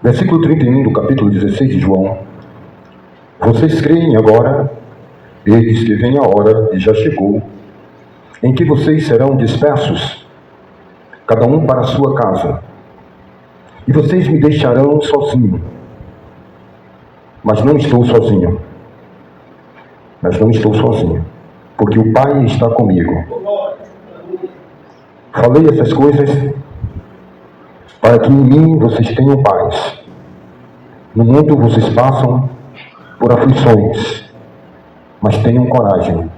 Versículo 31 do capítulo 16 de João. Vocês creem agora, eis que vem a hora, e já chegou, em que vocês serão dispersos, cada um para a sua casa, e vocês me deixarão sozinho. Mas não estou sozinho. Porque o Pai está comigo. Falei essas coisas para que em mim vocês tenham paz. No mundo vocês passam por aflições, mas tenham coragem.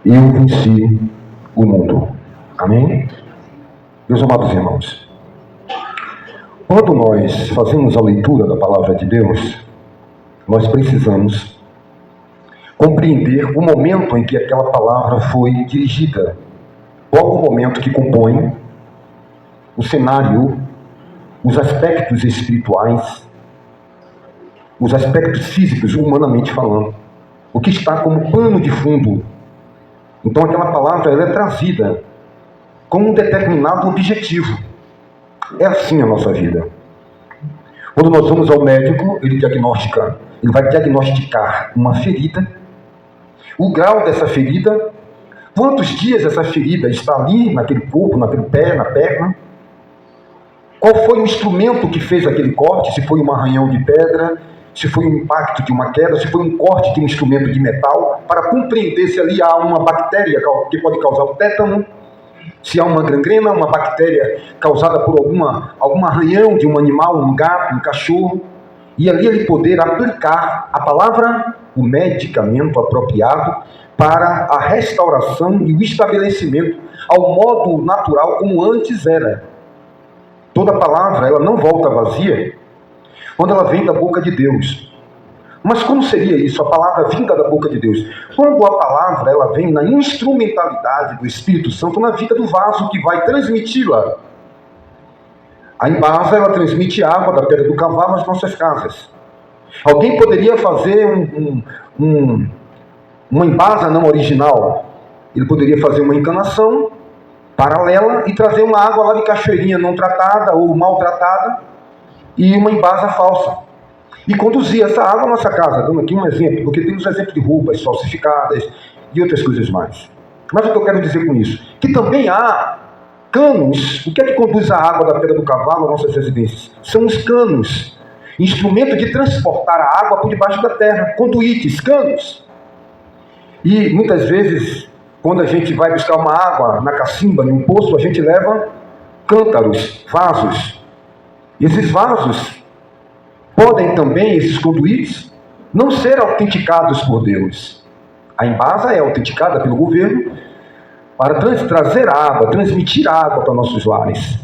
Eu venci o mundo. Amém? Meus amados irmãos, quando nós fazemos a leitura da palavra de Deus, nós precisamos compreender o momento em que aquela palavra foi dirigida. Qual o momento que compõe o cenário, os aspectos espirituais, os aspectos físicos, humanamente falando. O que está como pano de fundo. Então aquela palavra ela é trazida com um determinado objetivo. É assim a nossa vida. Quando nós vamos ao médico, ele vai diagnosticar uma ferida, o grau dessa ferida, quantos dias essa ferida está ali, naquele corpo, naquele pé, na perna, qual foi o instrumento que fez aquele corte, se foi um arranhão de pedra, se foi um impacto de uma queda, se foi um corte de um instrumento de metal, para compreender se ali há uma bactéria que pode causar o tétano, se há uma gangrena, uma bactéria causada por algum arranhão de um animal, um gato, um cachorro, e ali ele poder aplicar a palavra, o medicamento apropriado para a restauração e o estabelecimento ao modo natural como antes era. Toda palavra, ela não volta vazia quando ela vem da boca de Deus. Mas como seria isso, a palavra vinda da boca de Deus? Quando a palavra ela vem na instrumentalidade do Espírito Santo na vida do vaso que vai transmiti-la. A embasa, ela transmite água da pedra do cavalo às nossas casas. Alguém poderia fazer uma embasa não original. Ele poderia fazer uma encanação paralela e trazer uma água lá de cachoeirinha não tratada ou mal tratada e uma embasa falsa. E conduzir essa água à nossa casa, dando aqui um exemplo, porque temos exemplos de roupas falsificadas e outras coisas mais. Mas o que eu quero dizer com isso? Que também há canos. O que é que conduz a água da pedra do cavalo às nossas residências? São os canos. Instrumento de transportar a água por debaixo da terra. Conduítes, canos. E muitas vezes, quando a gente vai buscar uma água na cacimba, em um poço, a gente leva cântaros, vasos. E esses vasos podem também, esses conduítes, não ser autenticados por Deus. A embasa é autenticada pelo governo para trazer água, transmitir água para nossos lares.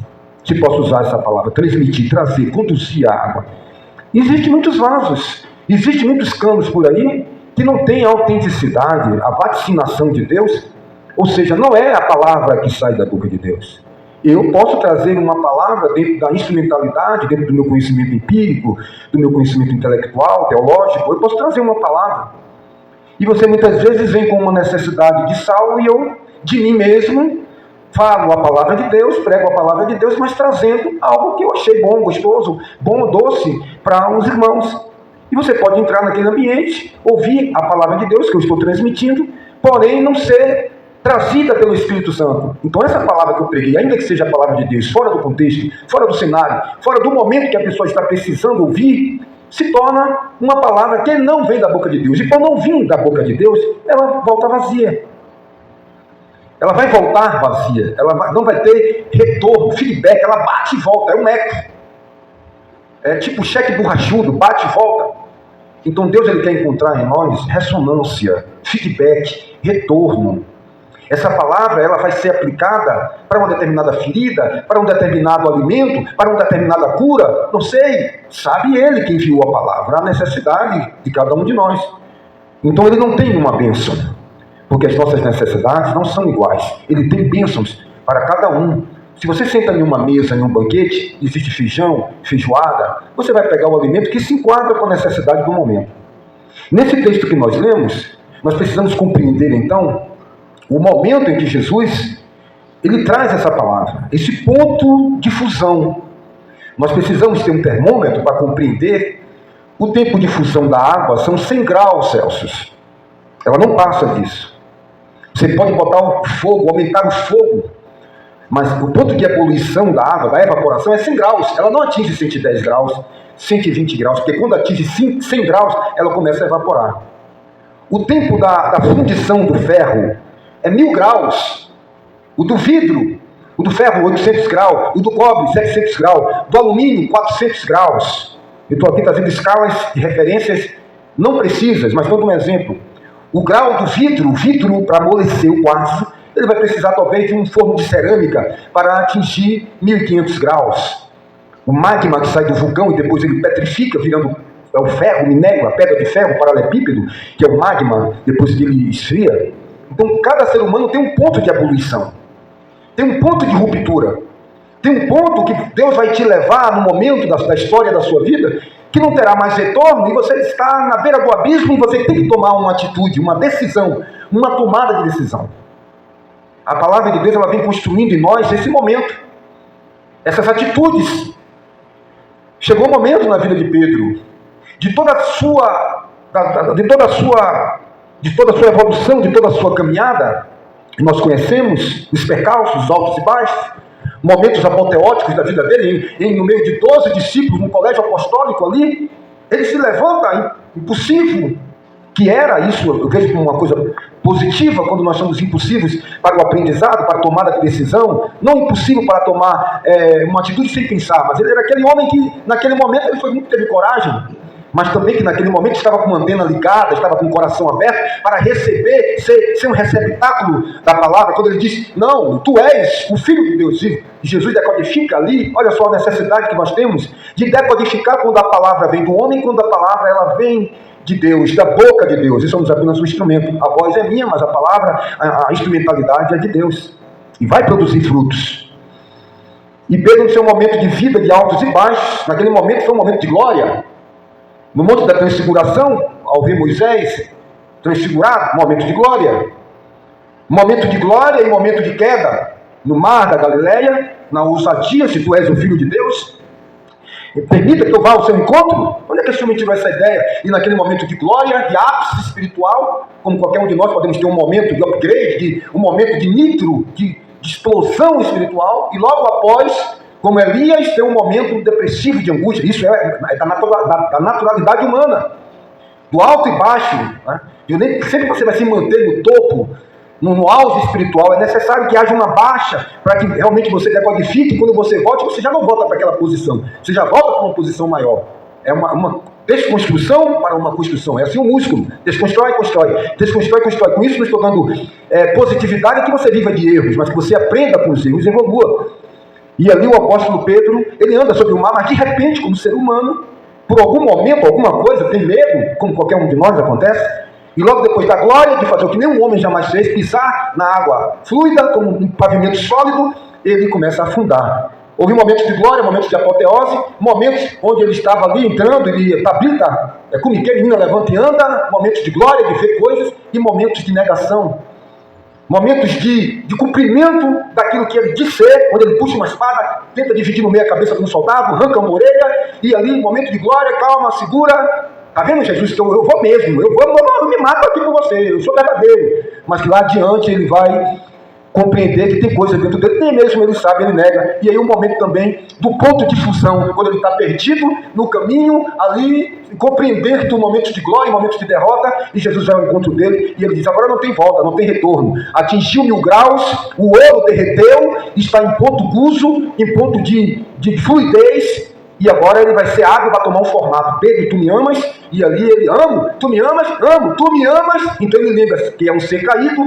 Se posso usar essa palavra, transmitir, trazer, conduzir a água. Existem muitos vasos, existem muitos canos por aí que não têm a autenticidade, a vaticinação de Deus, ou seja, não é a palavra que sai da boca de Deus. Eu posso trazer uma palavra dentro da instrumentalidade, dentro do meu conhecimento empírico, do meu conhecimento intelectual, teológico, eu posso trazer uma palavra. E você muitas vezes vem com uma necessidade de sal e eu, de mim mesmo, falo a palavra de Deus, prego a palavra de Deus, mas trazendo algo que eu achei bom, gostoso, bom, doce para os irmãos. E você pode entrar naquele ambiente, ouvir a palavra de Deus que eu estou transmitindo, porém não ser trazida pelo Espírito Santo. Então essa palavra que eu preguei, ainda que seja a palavra de Deus, fora do contexto, fora do cenário, fora do momento que a pessoa está precisando ouvir, se torna uma palavra que não vem da boca de Deus. E por não vir da boca de Deus, ela volta vazia. Ela vai voltar vazia. Ela não vai ter retorno, feedback. Ela bate e volta. É um eco. É tipo cheque borrachudo, bate e volta. Então Deus ele quer encontrar em nós ressonância, feedback, retorno. Essa palavra ela vai ser aplicada para uma determinada ferida, para um determinado alimento, para uma determinada cura. Não sei, sabe ele que enviou a palavra, a necessidade de cada um de nós. Então ele não tem uma bênção, porque as nossas necessidades não são iguais. Ele tem bênçãos para cada um. Se você senta em uma mesa, em um banquete, existe feijão, feijoada, você vai pegar o alimento que se enquadra com a necessidade do momento. Nesse texto que nós lemos, nós precisamos compreender então o momento em que Jesus ele traz essa palavra, esse ponto de fusão. Nós precisamos ter um termômetro para compreender o tempo de fusão da água. São 100 graus Celsius. Ela não passa disso. Você pode botar o fogo, aumentar o fogo, mas o ponto de ebulição da água, da evaporação, é 100 graus. Ela não atinge 110 graus, 120 graus, porque quando atinge 100 graus, ela começa a evaporar. O tempo da fundição do ferro é 1000 graus. O do vidro, o do ferro, 800 graus. O do cobre, 700 graus. Do alumínio, 400 graus. Eu estou aqui trazendo escalas de referências não precisas, mas dando um exemplo. O grau do vidro, o vidro para amolecer o quartzo, ele vai precisar talvez de um forno de cerâmica para atingir 1500 graus. O magma que sai do vulcão e depois ele petrifica, virando o ferro, o minério, a pedra de ferro, o paralelepípedo, que é o magma, depois que ele esfria. Então, cada ser humano tem um ponto de ebulição, tem um ponto de ruptura, tem um ponto que Deus vai te levar no momento da história da sua vida, que não terá mais retorno, e você está na beira do abismo e você tem que tomar uma atitude, uma decisão, uma tomada de decisão. A palavra de Deus, ela vem construindo em nós esse momento, essas atitudes. Chegou o momento na vida de Pedro, de toda a sua evolução, de toda a sua caminhada, que nós conhecemos, os percalços, os altos e baixos, momentos apoteóticos da vida dele, no meio de 12 discípulos, no colégio apostólico ali, ele se levanta, impossível, que era isso, eu vejo como uma coisa positiva, quando nós somos impulsivos para o aprendizado, para a tomada de decisão, não impossível para tomar uma atitude sem pensar, mas ele era aquele homem que, naquele momento, ele foi muito, teve coragem, mas também que naquele momento estava com uma antena ligada, estava com o coração aberto para receber, ser um receptáculo da palavra, quando ele diz, não, tu és o Filho de Deus vivo. Jesus decodifica ali, olha só a necessidade que nós temos de decodificar quando a palavra vem do homem, quando a palavra ela vem de Deus, da boca de Deus. Isso somos apenas um instrumento. A voz é minha, mas a palavra, a instrumentalidade é de Deus. E vai produzir frutos. E Pedro, no seu momento de vida, de altos e baixos, naquele momento foi um momento de glória. No monte da transfiguração, ao ver Moisés transfigurado, momento de glória. Momento de glória e momento de queda. No mar da Galileia, na ousadia, se tu és o Filho de Deus, permita que eu vá ao seu encontro. Onde é que esse homem tirou essa ideia? E naquele momento de glória, de ápice espiritual, como qualquer um de nós podemos ter um momento de upgrade, um momento de nitro, de explosão espiritual, e logo após, como Elias, tem um momento depressivo de angústia. Isso é da naturalidade humana, do alto e baixo, né? Sempre que você vai se manter no topo, no auge espiritual, é necessário que haja uma baixa para que realmente você decodifique. Quando você volte, você já não volta para aquela posição, você já volta para uma posição maior. É uma desconstrução para uma construção. É assim o músculo, desconstrói, constrói, desconstrói, constrói. Com isso não estou dando positividade que você viva de erros, mas que você aprenda com os erros e evolua. E ali o apóstolo Pedro, ele anda sobre o mar, mas de repente, como ser humano, por algum momento, alguma coisa, tem medo, como qualquer um de nós acontece, e logo depois da glória, de fazer o que nenhum homem jamais fez, pisar na água fluida, como um pavimento sólido, ele começa a afundar. Houve momentos de glória, momentos de apoteose, momentos onde ele estava ali entrando, ele, Tabita, como que menina, levanta e anda, momentos de glória, de ver coisas, e momentos de negação. Momentos de cumprimento daquilo que ele diz ser, onde ele puxa uma espada, tenta dividir no meio a cabeça de um soldado, arranca uma orelha, e ali, momento de glória, calma, segura. Está vendo, Jesus, que eu vou mesmo, eu me mato aqui por você, eu sou verdadeiro. Mas que lá adiante ele vai compreender que tem coisa dentro dele, nem mesmo ele sabe, ele nega. E aí o momento também do ponto de fusão, quando ele está perdido no caminho, ali, compreender que tem momentos de glória, momentos de derrota, e Jesus vai ao encontro dele, e ele diz, agora não tem volta, não tem retorno. Atingiu 1000 graus, o ouro derreteu, está em ponto guso, em ponto de fluidez, e agora ele vai ser água para tomar um formato. Pedro, tu me amas? E ali ele, amo, tu me amas? Amo, tu me amas? Então ele lembra que é um ser caível,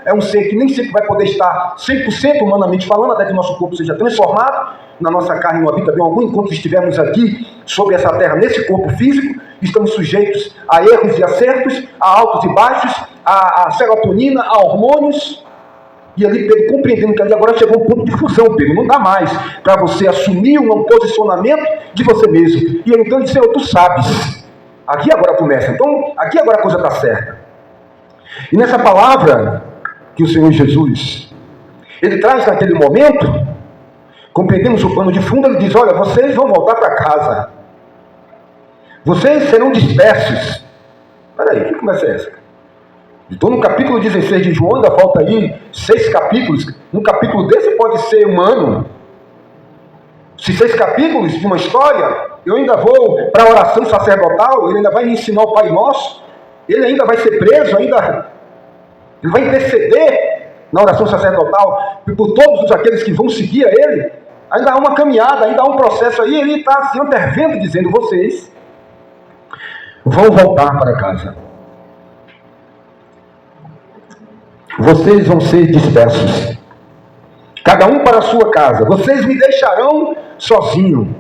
é um ser que nem sempre vai poder estar 100% humanamente falando, até que o nosso corpo seja transformado, na nossa carne não habita bem algum, enquanto estivermos aqui sobre essa terra, nesse corpo físico, estamos sujeitos a erros e acertos, a altos e baixos, a serotonina, a hormônios. E ali Pedro compreendendo que ali agora chegou um ponto de fusão, Pedro, não dá mais para você assumir um posicionamento de você mesmo. E então ele disse, Senhor, tu sabes, aqui agora começa, então aqui agora a coisa está certa. E nessa palavra que o Senhor Jesus, ele traz naquele momento, compreendemos o plano de fundo, ele diz: olha, vocês vão voltar para casa. Vocês serão dispersos. Peraí, que conversa é essa? Estou no capítulo 16 de João, ainda falta aí 6 capítulos. Um capítulo desse pode ser um ano. Se 6 capítulos de uma história, eu ainda vou para a oração sacerdotal, ele ainda vai me ensinar o Pai Nosso, ele ainda vai ser preso, ele vai interceder na oração sacerdotal por todos aqueles que vão seguir a ele. Ainda há uma caminhada, ainda há um processo aí, ele está se intervendo, dizendo: vocês vão voltar para casa. Vocês vão ser dispersos, cada um para a sua casa. Vocês me deixarão sozinho.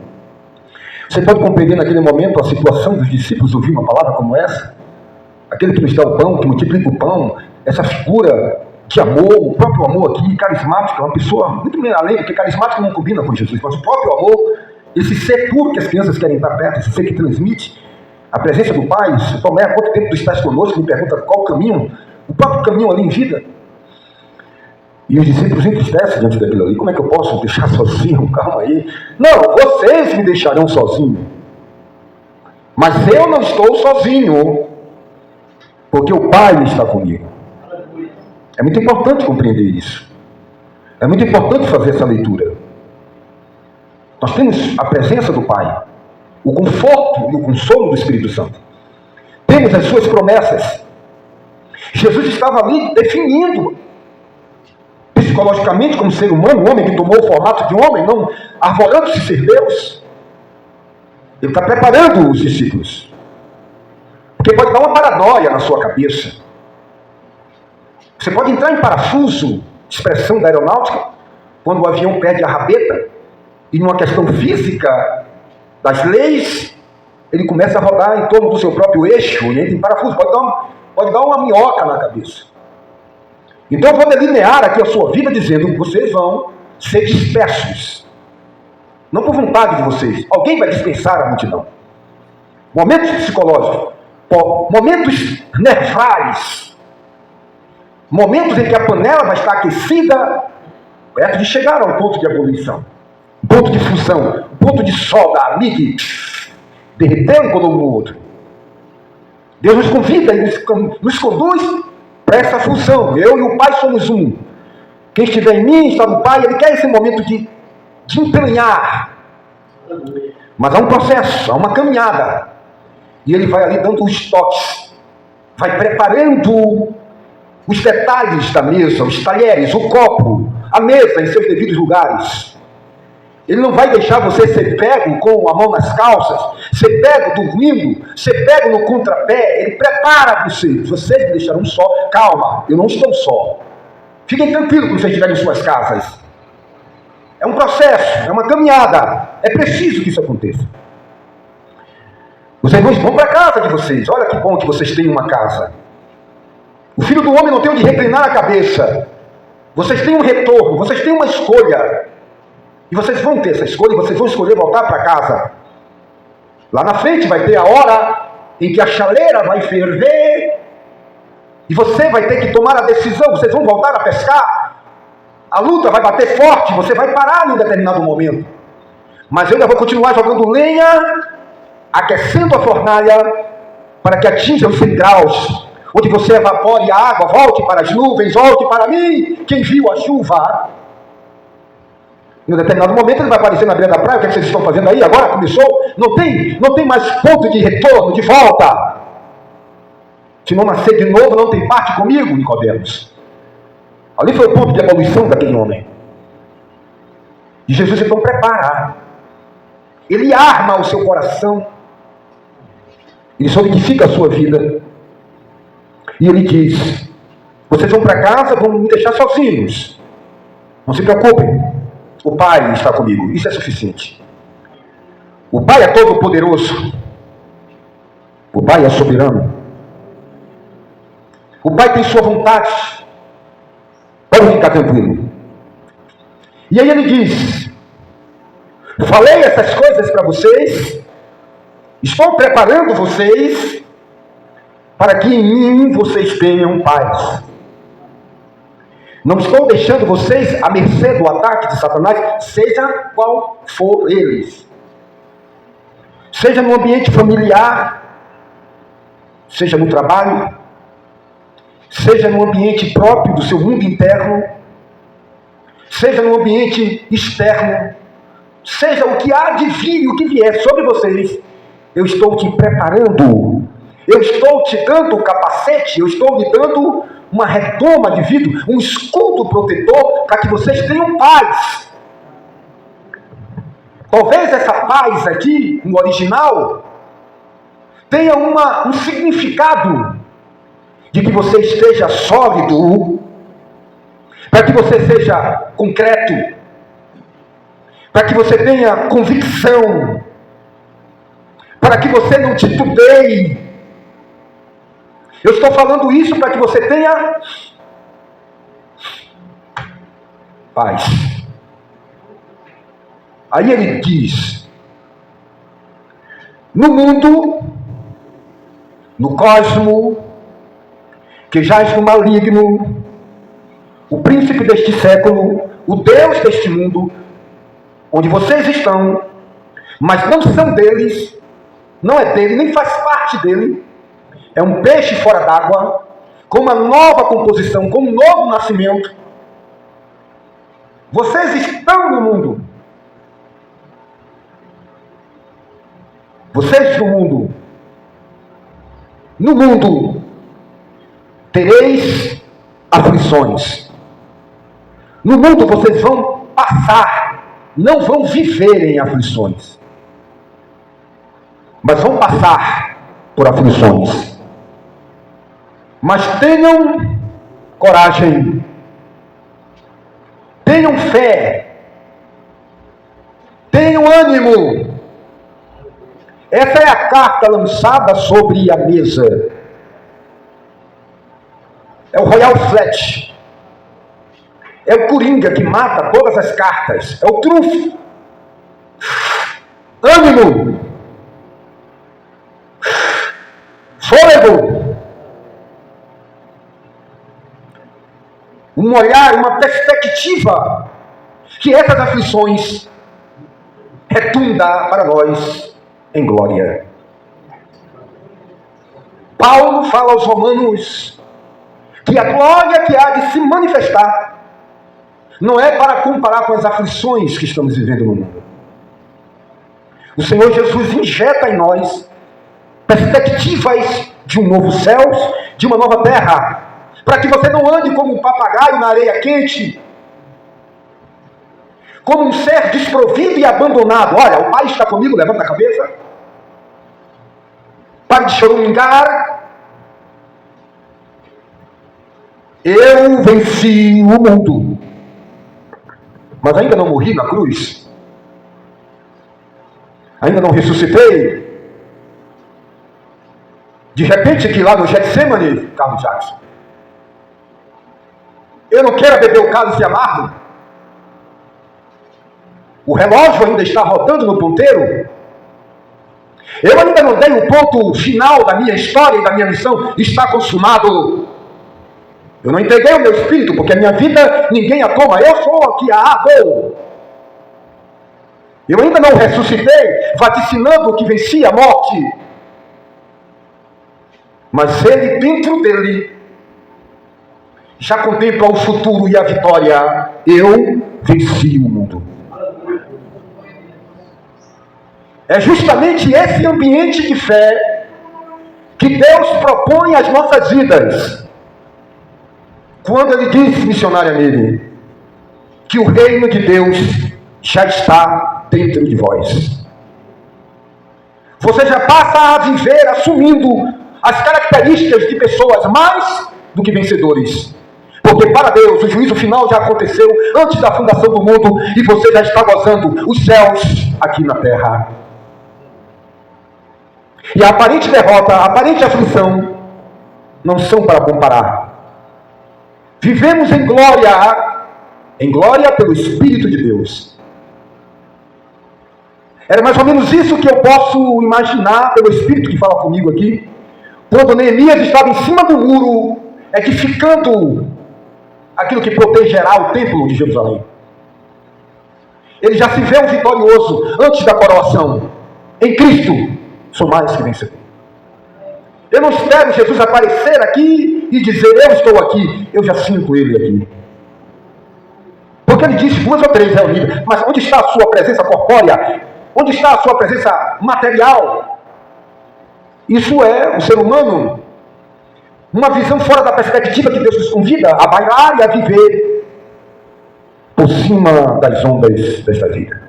Você pode compreender naquele momento a situação dos discípulos ouvir uma palavra como essa? Aquele que nos dá o pão, que multiplica o pão, essa figura de amor, o próprio amor aqui, carismático, é uma pessoa muito meio além, porque carismático não combina com Jesus, mas o próprio amor, esse ser puro que as crianças querem estar perto, esse ser que transmite a presença do Pai. Se Tomé, há quanto tempo tu estás conosco? Me pergunta qual o caminho, o próprio caminho ali em vida. E os discípulos entristecem diante daquilo ali. Como é que eu posso deixar sozinho? Calma aí. Não, vocês me deixarão sozinho. Mas eu não estou sozinho, porque o Pai está comigo. É muito importante compreender isso. É muito importante fazer essa leitura. Nós temos a presença do Pai, o conforto e o consolo do Espírito Santo. Temos as suas promessas. Jesus estava ali definindo psicologicamente, como ser humano, um homem que tomou o formato de homem, não arvorando-se ser Deus. Ele está preparando os discípulos. Porque pode dar uma paranoia na sua cabeça. Você pode entrar em parafuso, expressão da aeronáutica, quando o avião perde a rabeta, e numa questão física das leis, ele começa a rodar em torno do seu próprio eixo, e entra em parafuso, pode dar uma minhoca na cabeça. Então eu vou delinear aqui a sua vida dizendo que vocês vão ser dispersos. Não por vontade de vocês. Alguém vai dispensar a multidão. Momentos psicológicos, momentos nervais, momentos em que a panela vai estar aquecida, perto de chegar ao ponto de ebulição, ponto de fusão, ponto de solda ali que derreteu e colou no outro. Deus nos convida e nos conduz para essa fusão. Eu e o Pai somos um. Quem estiver em mim está no Pai. Ele quer esse momento de entranhar. Mas há um processo, há uma caminhada. E ele vai ali dando os toques, vai preparando os detalhes da mesa, os talheres, o copo, a mesa em seus devidos lugares. Ele não vai deixar você ser pego com a mão nas calças, ser pego dormindo, ser pego no contrapé. Ele prepara você. Vocês me deixarão só. Calma, eu não estou só. Fiquem tranquilos quando vocês estiverem em suas casas. É um processo, é uma caminhada. É preciso que isso aconteça. Os irmãos vão para a casa de vocês. Olha que bom que vocês têm uma casa. O Filho do Homem não tem onde reclinar a cabeça. Vocês têm um retorno, vocês têm uma escolha. E vocês vão ter essa escolha, e vocês vão escolher voltar para casa. Lá na frente vai ter a hora em que a chaleira vai ferver, e você vai ter que tomar a decisão. Vocês vão voltar a pescar, a luta vai bater forte, você vai parar em um determinado momento. Mas eu ainda vou continuar jogando lenha, aquecendo a fornalha, para que atinja os 100 graus, onde você evapore a água, volte para as nuvens, volte para mim, quem viu a chuva. Em um determinado momento ele vai aparecer na beira da praia. O que é que vocês estão fazendo aí? Agora começou? Não tem mais ponto de retorno, de volta. Se não nascer de novo, não tem parte comigo, Nicodemos. Ali foi o ponto de evolução daquele homem. E Jesus então prepara. Ele arma o seu coração. Ele solidifica a sua vida. E ele diz: vocês vão para casa, vão me deixar sozinhos. Não se preocupem. O Pai está comigo. Isso é suficiente. O Pai é todo poderoso. O Pai é soberano. O Pai tem sua vontade. Pode ficar tranquilo. E aí ele diz: falei essas coisas para vocês. Estou preparando vocês para que em mim vocês tenham paz. Não estou deixando vocês à mercê do ataque de Satanás, seja qual for eles. Seja no ambiente familiar, seja no trabalho, seja no ambiente próprio do seu mundo interno, seja no ambiente externo, seja o que há de vir e o que vier sobre vocês, eu estou te preparando, eu estou te dando o capacete, eu estou lhe dando uma redoma de vidro, um escudo protetor para que vocês tenham paz. Talvez essa paz aqui, no original, tenha um significado de que você esteja sólido, para que você seja concreto, para que você tenha convicção, para que você não titubeie. Eu estou falando isso para que você tenha paz. Aí ele diz: no mundo, no cosmo, que jaz no maligno, o príncipe deste século, o Deus deste mundo, onde vocês estão, mas não são deles, não é dele, nem faz parte dele, é um peixe fora d'água, com uma nova composição, com um novo nascimento. Vocês estão no mundo. Vocês no mundo. No mundo tereis aflições. No mundo vocês vão passar, não vão viver em aflições, mas vão passar por aflições. Mas tenham coragem, tenham fé, tenham ânimo. Essa é a carta lançada sobre a mesa. É o Royal Flush. É o Coringa que mata todas as cartas. É o trunfo. Ânimo. Fôlego. Um olhar, uma perspectiva que essas aflições retunda para nós em glória. Paulo fala aos romanos que a glória que há de se manifestar não é para comparar com as aflições que estamos vivendo no mundo. O Senhor Jesus injeta em nós perspectivas de um novo céu, de uma nova terra, para que você não ande como um papagaio na areia quente, como um ser desprovido e abandonado. Olha, o Pai está comigo, levanta a cabeça. Pare de choramingar. Eu venci o mundo, mas ainda não morri na cruz, ainda não ressuscitei. De repente que lá no Getsemane, Carlos Jackson, eu não quero beber o cálice amargo. O relógio ainda está rodando no ponteiro. Eu ainda não dei o ponto final da minha história e da minha missão. Está consumado. Eu não entreguei o meu espírito, porque a minha vida ninguém a toma. Eu sou o que a dou. Eu ainda não ressuscitei, vaticinando que venci a morte. Mas ele, dentro dele, já contempla o futuro e a vitória. Eu venci o mundo. É justamente esse ambiente de fé que Deus propõe às nossas vidas. Quando ele diz, missionária nele, que o reino de Deus já está dentro de vós. Você já passa a viver assumindo as características de pessoas mais do que vencedores. Porque para Deus o juízo final já aconteceu antes da fundação do mundo e você já está gozando os céus aqui na terra. E a aparente derrota, a aparente aflição não são para comparar. Vivemos em glória pelo Espírito de Deus. Era mais ou menos isso que eu posso imaginar pelo Espírito que fala comigo aqui. Quando Neemias estava em cima do muro, edificando aquilo que protegerá o templo de Jerusalém. Ele já se vê um vitorioso antes da coroação. Em Cristo, sou mais que vencedor. Eu não espero Jesus aparecer aqui e dizer, eu estou aqui. Eu já sinto Ele aqui. Porque Ele disse 2 ou 3 reunidas. Mas onde está a sua presença corpórea? Onde está a sua presença material? Isso é o ser humano. Uma visão fora da perspectiva que Deus nos convida a bailar e a viver por cima das ondas desta vida.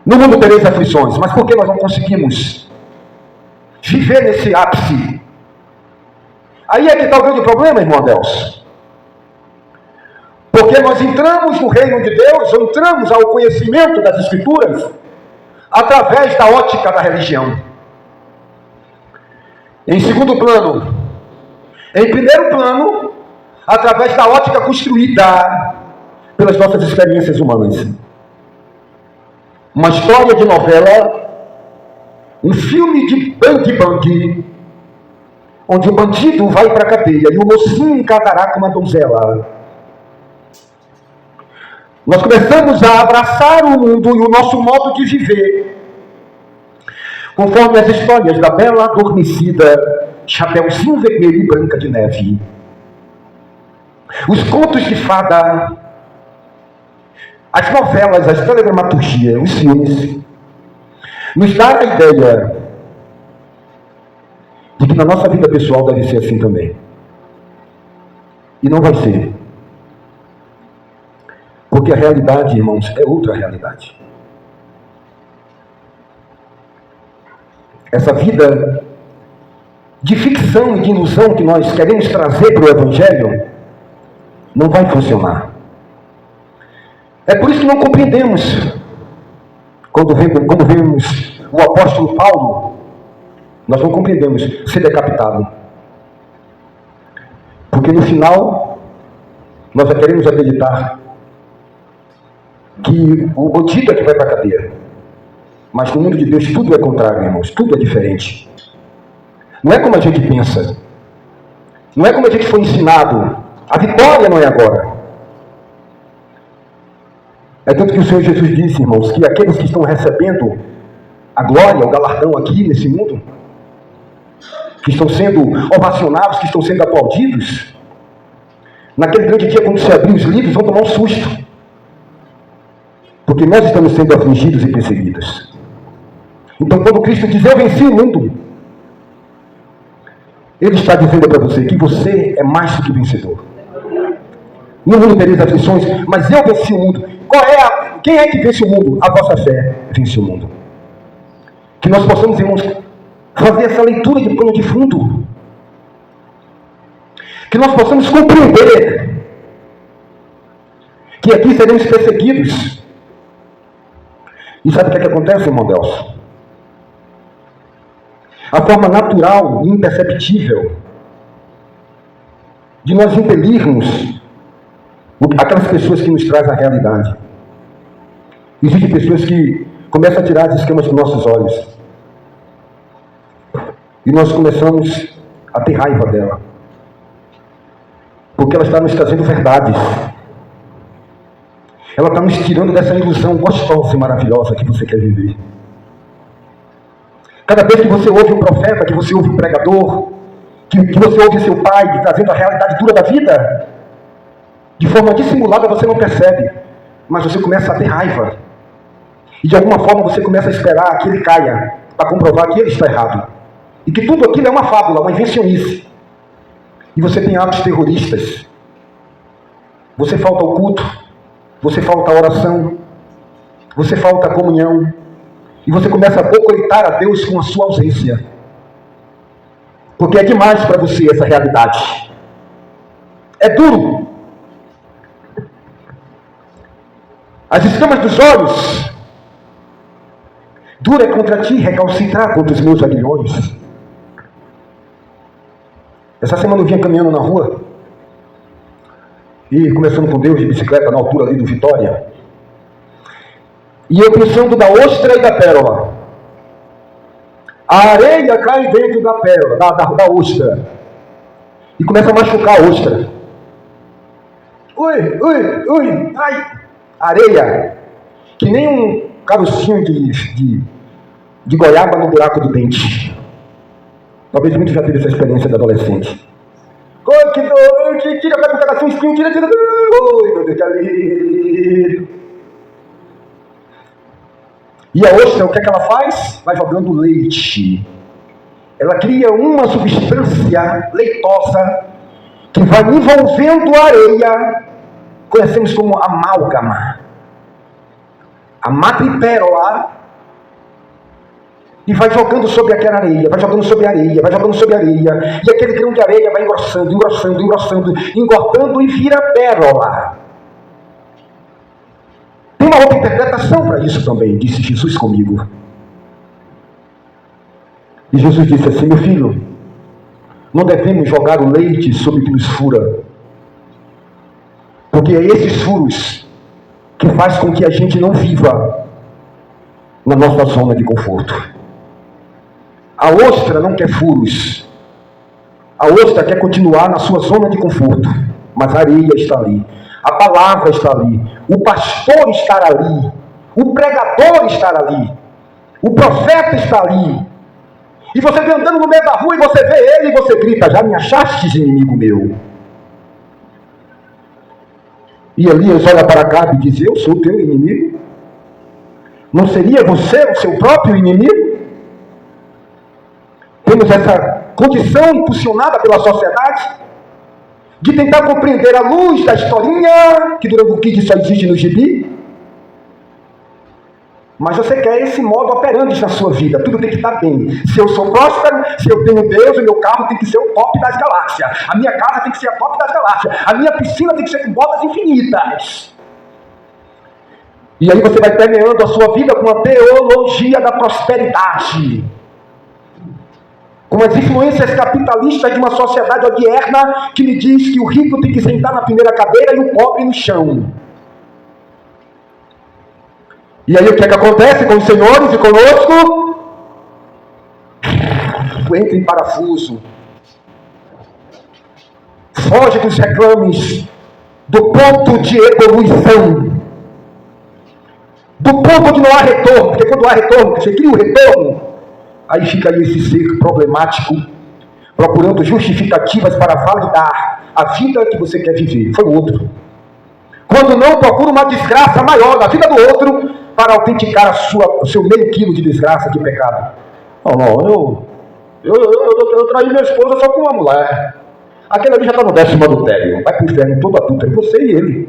No mundo tereis aflições, mas por que nós não conseguimos viver nesse ápice? Aí é que está o grande problema, irmão Adelso. Porque nós entramos no reino de Deus, ou entramos ao conhecimento das Escrituras, através da ótica da religião. Em segundo plano. Em primeiro plano, através da ótica construída pelas nossas experiências humanas. Uma história de novela, um filme de bang, onde o bandido vai para a cadeia e o mocinho casará com uma donzela. Nós começamos a abraçar o mundo e o nosso modo de viver, conforme as histórias da bela adormecida, Chapeuzinho Vermelho e Branca de Neve. Os contos de fada, as novelas, as teledramaturgias, os filmes, nos dá a ideia de que na nossa vida pessoal deve ser assim também. E não vai ser. Porque a realidade, irmãos, é outra realidade. Essa vida de ficção e de ilusão que nós queremos trazer para o Evangelho não vai funcionar. É por isso que não compreendemos quando vemos o apóstolo Paulo, nós não compreendemos ser decapitado. Porque no final nós já queremos acreditar que o bandido é que vai para a cadeia. Mas no mundo de Deus tudo é contrário, irmãos. Tudo é diferente. Não é como a gente pensa. Não é como a gente foi ensinado. A vitória não é agora. É tanto que o Senhor Jesus disse, irmãos, que aqueles que estão recebendo a glória, o galardão aqui nesse mundo, que estão sendo ovacionados, que estão sendo aplaudidos, naquele grande dia, quando se abrir os livros, vão tomar um susto. Porque nós estamos sendo afligidos e perseguidos. Então, quando Cristo diz, eu venci o mundo, Ele está dizendo para você que você é mais do que vencedor. No mundo tereis aflições, mas eu venci o mundo. Quem é que vence o mundo? A vossa fé vence o mundo. Que nós possamos, irmãos, fazer essa leitura de pano de fundo. Que nós possamos compreender que aqui seremos perseguidos. E sabe o que acontece, irmão Delcio? A forma natural e imperceptível de nós impelirmos aquelas pessoas que nos trazem a realidade. Existem pessoas que começam a tirar as escamas dos nossos olhos. E nós começamos a ter raiva dela. Porque ela está nos trazendo verdades. Ela está nos tirando dessa ilusão gostosa e maravilhosa que você quer viver. Cada vez que você ouve um profeta, que você ouve um pregador, que você ouve seu pai trazendo a realidade dura da vida, de forma dissimulada você não percebe, mas você começa a ter raiva. E de alguma forma você começa a esperar que ele caia, para comprovar que ele está errado. E que tudo aquilo é uma fábula, uma invencionice. E você tem atos terroristas. Você falta ao culto, você falta a oração, você falta a comunhão. E você começa a boicotar a Deus com a sua ausência. Porque é demais para você essa realidade. É duro. As escamas dos olhos. Duro é contra ti recalcitrar contra os meus aguilhões. Essa semana eu vinha caminhando na rua. E conversando com Deus de bicicleta na altura ali do Vitória. E eu pensando da ostra e da pérola. A areia cai dentro da pérola, da ostra. e começa a machucar a ostra. Ui, ai! Areia, que nem um carocinho de goiaba no buraco do dente. Talvez muitos já tenham essa experiência de adolescente. Oi, que dor, tira, pega um pedacinho, espinho, tira. Oi, meu Deus, que alívio. E a ostra, o que é que ela faz? Vai jogando leite. Ela cria uma substância leitosa que vai envolvendo a areia, conhecemos como amálgama. A madrepérola, e vai jogando sobre aquela areia, vai jogando sobre a areia, vai jogando sobre a areia, e aquele grão de areia vai engrossando, engordando e vira pérola. Tem uma outra interpretação para isso também, disse Jesus comigo. E Jesus disse assim: meu filho, não devemos jogar o leite sobre o que nos fura, porque é esses furos que faz com que a gente não viva na nossa zona de conforto. A ostra não quer furos. A ostra quer continuar na sua zona de conforto, mas a areia está ali, a palavra está ali, o pastor está ali, o pregador está ali, o profeta está ali. E você vem andando no meio da rua e você vê ele e você grita: já me achastes, inimigo meu? E Elias olha para Acabe e diz: eu sou teu inimigo? Não seria você o seu próprio inimigo? Temos essa condição impulsionada pela sociedade de tentar compreender à luz da historinha que Durango Kid só existe no gibi. Mas você quer esse modo operante na sua vida. Tudo tem que estar bem. Se eu sou próspero, se eu tenho Deus, o meu carro tem que ser o top das galáxias. A minha casa tem que ser a top das galáxias. A minha piscina tem que ser com botas infinitas. E aí você vai permeando a sua vida com a teologia da prosperidade, com as influências capitalistas de uma sociedade odierna que me diz que o rico tem que sentar na primeira cadeira e o pobre no chão. E aí o que é que acontece com os senhores e conosco? Entra em parafuso. Foge dos reclames do ponto de evolução. Do ponto de não há retorno. Porque quando há retorno, você cria o retorno, aí fica aí esse ser problemático, procurando justificativas para validar a vida que você quer viver. Foi o outro. Quando não, procura uma desgraça maior na vida do outro para autenticar o seu meio quilo de desgraça, de pecado. Não, eu traí minha esposa só com uma mulher. Aquele ali já está no 10º adultério. Vai para o inferno todo adultério, você e ele.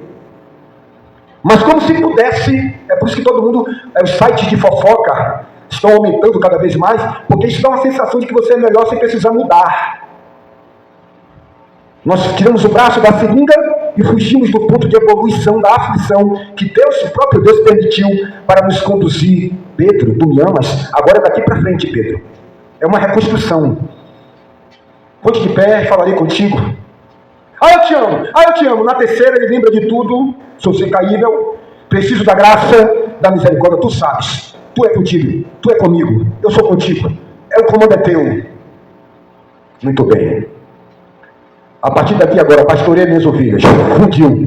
Mas como se pudesse, é por isso que todo mundo, os sites de fofoca estão aumentando cada vez mais, porque isso dá uma sensação de que você é melhor sem precisar mudar. Nós tiramos o braço da seringa e fugimos do ponto de evolução, da aflição que Deus, o próprio Deus, permitiu para nos conduzir. Pedro, tu me amas? Agora daqui para frente, Pedro. É uma reconstrução. Ponte de pé, falarei contigo. Eu te amo. Na terceira ele lembra de tudo. Sou incaível, preciso da graça, da misericórdia. Tu sabes, tu é contigo, tu é comigo, eu sou contigo. O comando é teu. Muito bem. A partir daqui agora, pastorei minhas ovelhas. Fundiu.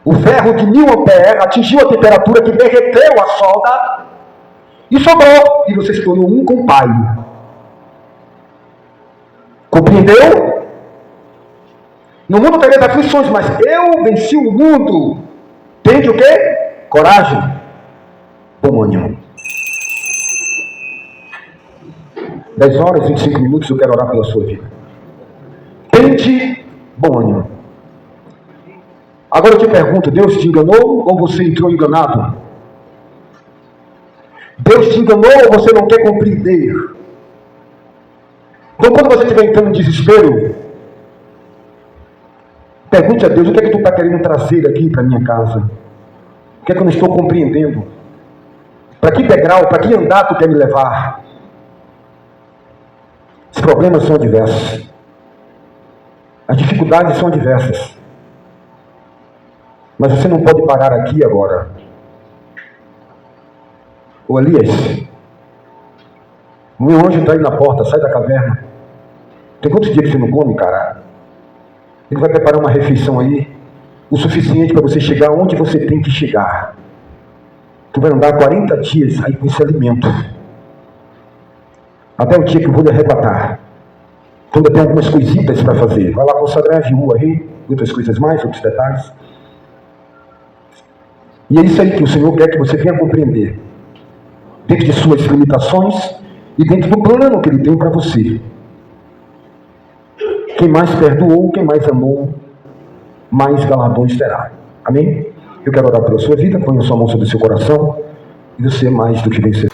O ferro de 1000 amperes atingiu a temperatura que derreteu a solda e sobrou. E você se tornou um com o Pai. Compreendeu? No mundo tereis aflições, mas eu venci o mundo. Tende o quê? Coragem. Bom ânimo. 10 horas e 25 minutos eu quero orar pela sua vida. Tende bom ânimo. Agora eu te pergunto, Deus te enganou ou você entrou enganado? Deus te enganou ou você não quer compreender? Então quando você estiver entrando em desespero, pergunte a Deus: o que é que tu está querendo trazer aqui para a minha casa? O que é que eu não estou compreendendo? Para que degrau, para que andar tu quer me levar? Os problemas são diversos. As dificuldades são diversas. Mas você não pode parar aqui agora. Ô Elias, o meu anjo está aí na porta, sai da caverna. Tem quantos dias que você não come, cara? Ele vai preparar uma refeição aí, o suficiente para você chegar onde você tem que chegar. Tu vai andar 40 dias aí com esse alimento. Até o dia que eu vou lhe arrebatar. Quando tem algumas coisitas para fazer. Vai lá consagrar a viúva aí, outras coisas mais, outros detalhes. E é isso aí que o Senhor quer que você venha compreender. Dentro de suas limitações e dentro do plano que Ele tem para você. Quem mais perdoou, quem mais amou, mais galardões terá. Amém? Eu quero orar pela sua vida, ponha sua mão sobre o seu coração e você é mais do que vencedor.